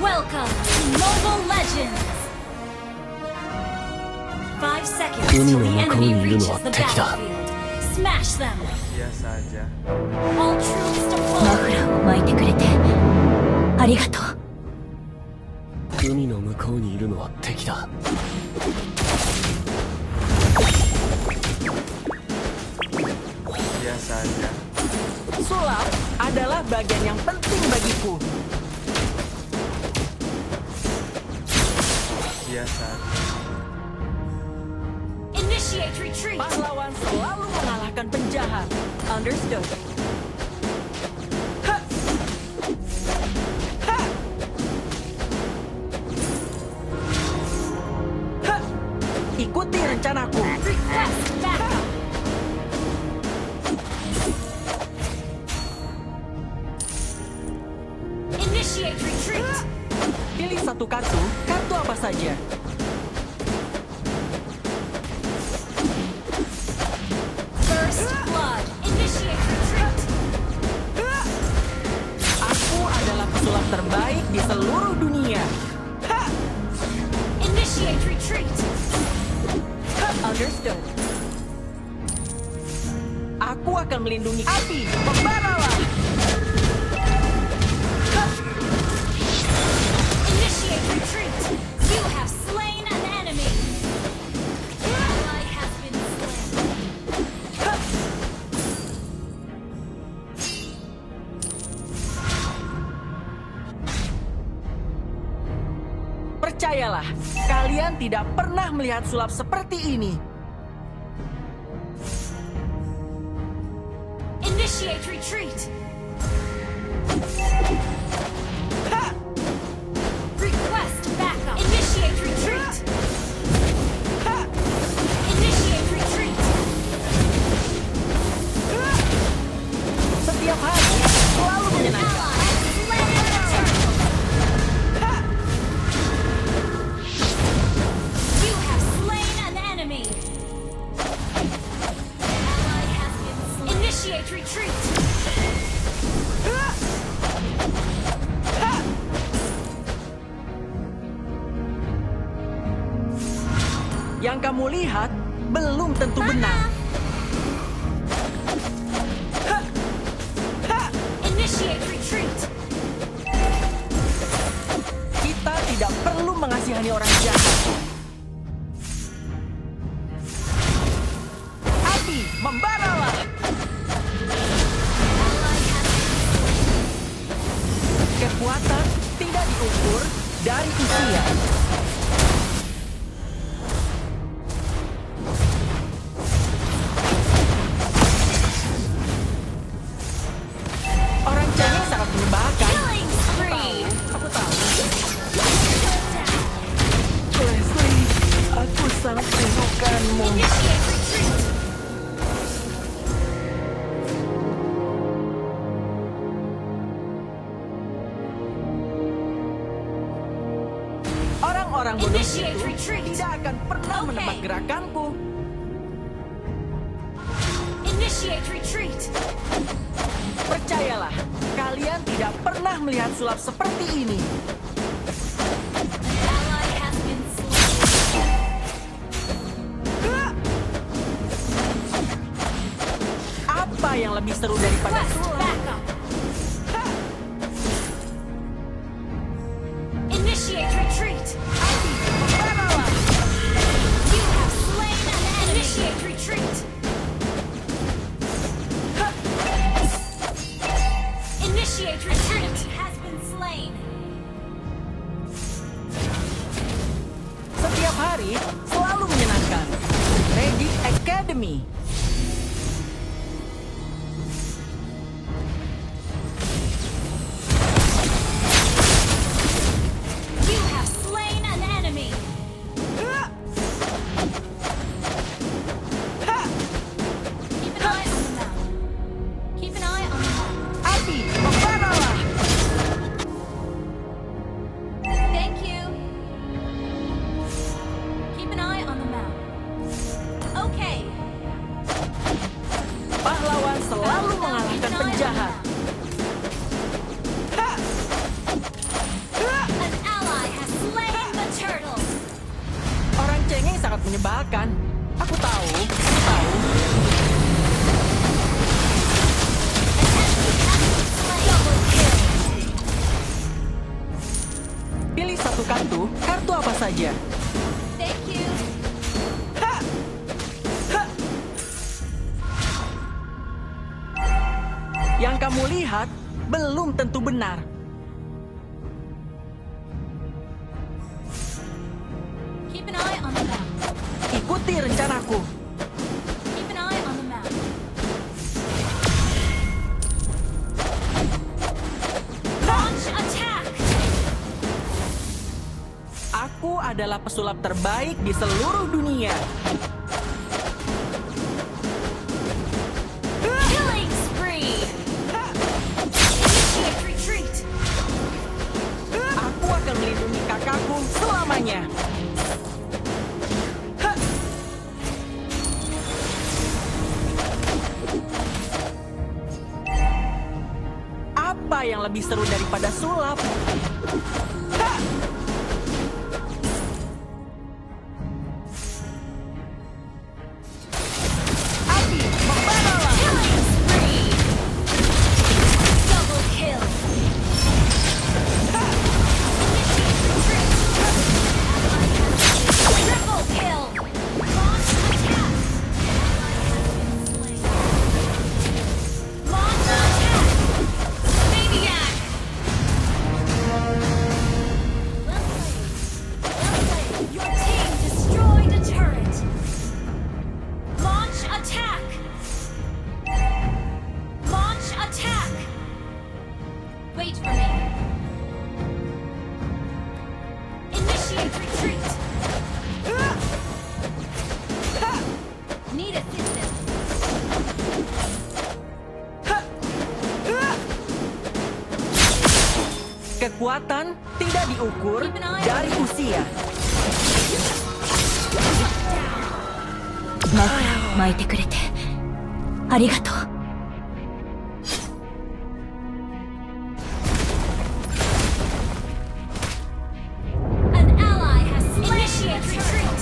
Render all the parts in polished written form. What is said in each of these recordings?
Welcome to Mobile Legends! 5 seconds 海 till の the 向こうに enemy いるの reaches は the 敵だ。 battlefield. Smash them! Biasa aja. All troops マ deployed! フラーを巻いてくれてありがとう。海の向こうにいるのは敵だ。 Biasa aja. Sulap adalah bagian yang penting bagiku. Biasa aja. Initiate retreat! Pahlawan selalu mengalahkan penjahat. Understood. Ha! Ha! Ha! Ikuti rencanaku. Request backup! Initiate retreat! Pilih satu kartu apa saja. First blood! Initiate retreat! Aku adalah pesulap terbaik di seluruh dunia. Ha! Initiate retreat! Ha! Understood. Aku akan melindungi api. Membaralah. Initiate retreat! You have slain an enemy! Ally has been slain. Percayalah, kalian tidak pernah melihat sulap seperti ini. Initiate retreat! Ha! Request backup! Initiate retreat! Ha! Initiate retreat! Setiap hari selalu menyenangkan. Ally has slain the turtle! Ha! You have slain an enemy! Ally has been slain. Initiate retreat! Ha! Ha! Yang kamu lihat belum tentu benar. Ha! Ha! Initiate retreat! Kita tidak perlu mengasihani orang jahat. Api, membaralah! Ally has Kekuatan tidak diukur dari usia. Orang cengeng sangat menyebalkan. killing spree! Aku tahu. Leslie, aku sangat merindukanmu. Initiate retreat! Orang-orang bodoh Initiate itu retreat. tidak akan pernah Okay. menebak gerakanku. Initiate retreat! Percayalah, kalian tidak pernah melihat sulap seperti ini. Ally has been slain. Apa yang lebih seru daripada Request sulap? backup! Initiate retreat! Membaralah! You have slain an enemy! Initiate retreat! Initiate retreat! Has been slain! Setiap hari selalu menyenangkan. Ready Academy. Yang kamu lihat belum tentu benar. Keep an eye on the map. Ikuti rencanaku. Keep an eye on the map. Launch attack. Aku adalah pesulap terbaik di seluruh dunia. Killing spree. Initiate retreat. Aku akan melindungi kakakku selamanya. Hah! Apa yang lebih seru daripada sulap? Hah! Api, membaralah! Killing spree. Double kill. Triple kill. Launch attack. Launch attack. Maniac. Well played. Your team destroyed a turret. Launch attack. Launch attack. Wait for me. Initiate retreat. Need assistance. Kekuatan tidak diukur dari usia. 巻いてくれてありがとう。 An ally has slain. Initiate retreat.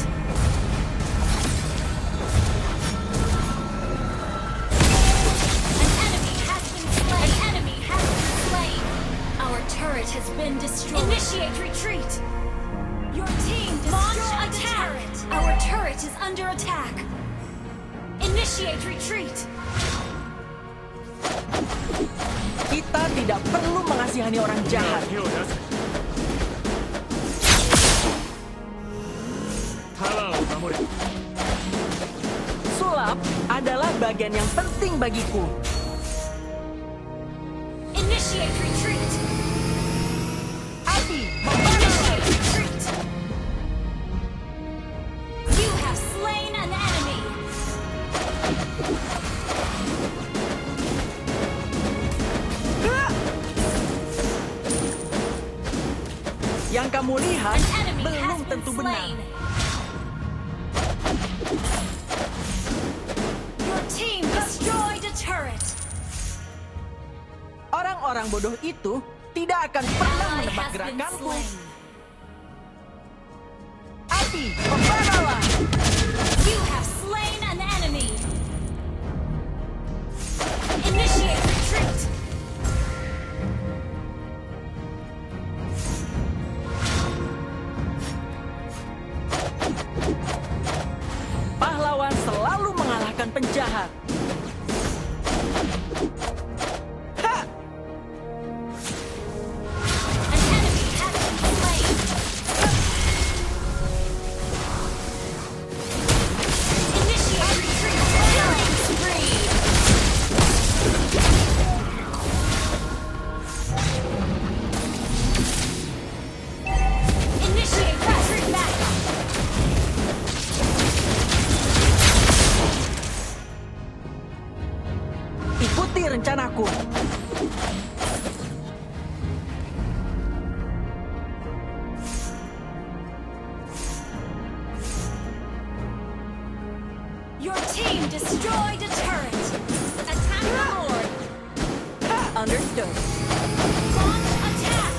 An enemy has been slain. Our turret has been destroyed. Initiate retreat. Your team destroyed the turret. Our turret is under attack. Initiate retreat. Kita tidak perlu mengasihani orang jahat. Sulap adalah bagian yang penting bagiku. Initiate retreat. Api, membara! Initiate retreat. You have slain an enemy. Yang kamu lihat An enemy has belum been tentu benar. slain. Your team destroyed a turret. Orang-orang bodoh itu tidak akan pernah Ally menebak has been gerakanku. slain. Api, membaralah! You have slain an enemy. Initiate retreat. Pahlawan selalu mengalahkan penjahat. Ha! An enemy has been slain. Initiate retreat. Killing spree. Initiate retreat back. Ikuti rencanaku. Your team destroyed a turret. Attack the Lord. Understood. Launch attack.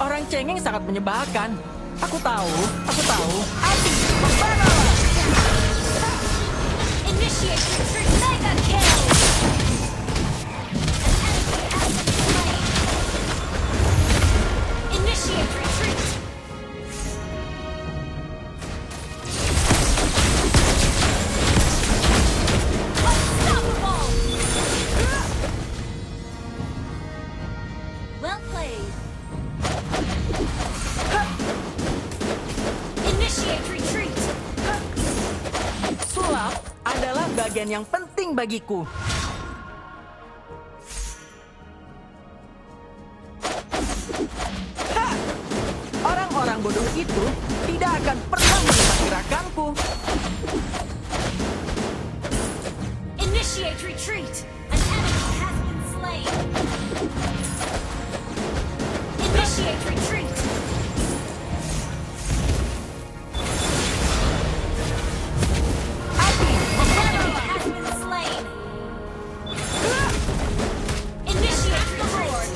Orang cengeng sangat menyebalkan. Aku tahu. Api, membaralah! Initiate retreat. Mega kill. An enemy has been slain. Initiate retreat. bagian yang penting bagiku. Ha! Orang-orang bodoh itu tidak akan pernah melihat gerakanku. Initiate retreat. An enemy has been slain. Initiate retreat. Api, An enemy has been slain. Initiate retreat.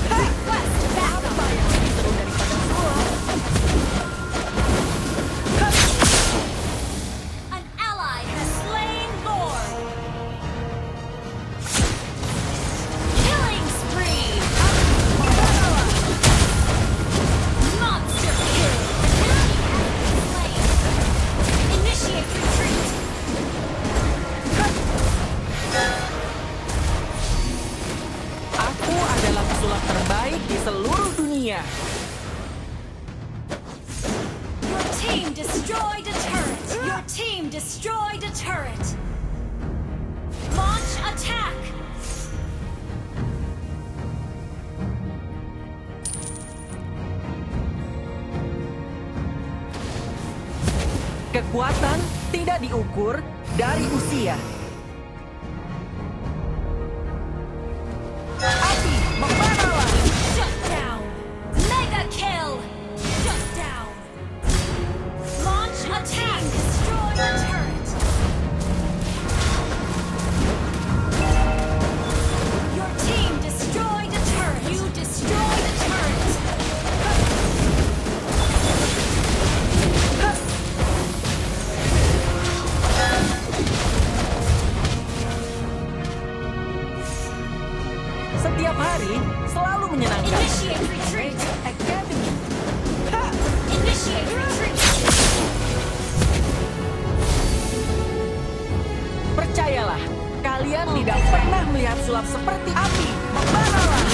Request backup. seru daripada sulap. An ally has slain Lord. Killing spree. Monster kill. An enemy has been slain. Initiate retreat. Aku adalah pesulap terbaik di seluruh dunia. Your team destroyed a turret. Your team destroyed a turret. Launch attack. Kekuatan tidak diukur dari usia. Api, membaralah. Shut down. Mega kill. Shut down. Launch attack. Destroy the turret. Your team destroyed a turret. You destroyed a turret. Setiap hari selalu menyenangkan. Initiate retreat. Academy. Initiate retreat. Percayalah, kalian tidak pernah melihat sulap seperti api. Membaralah.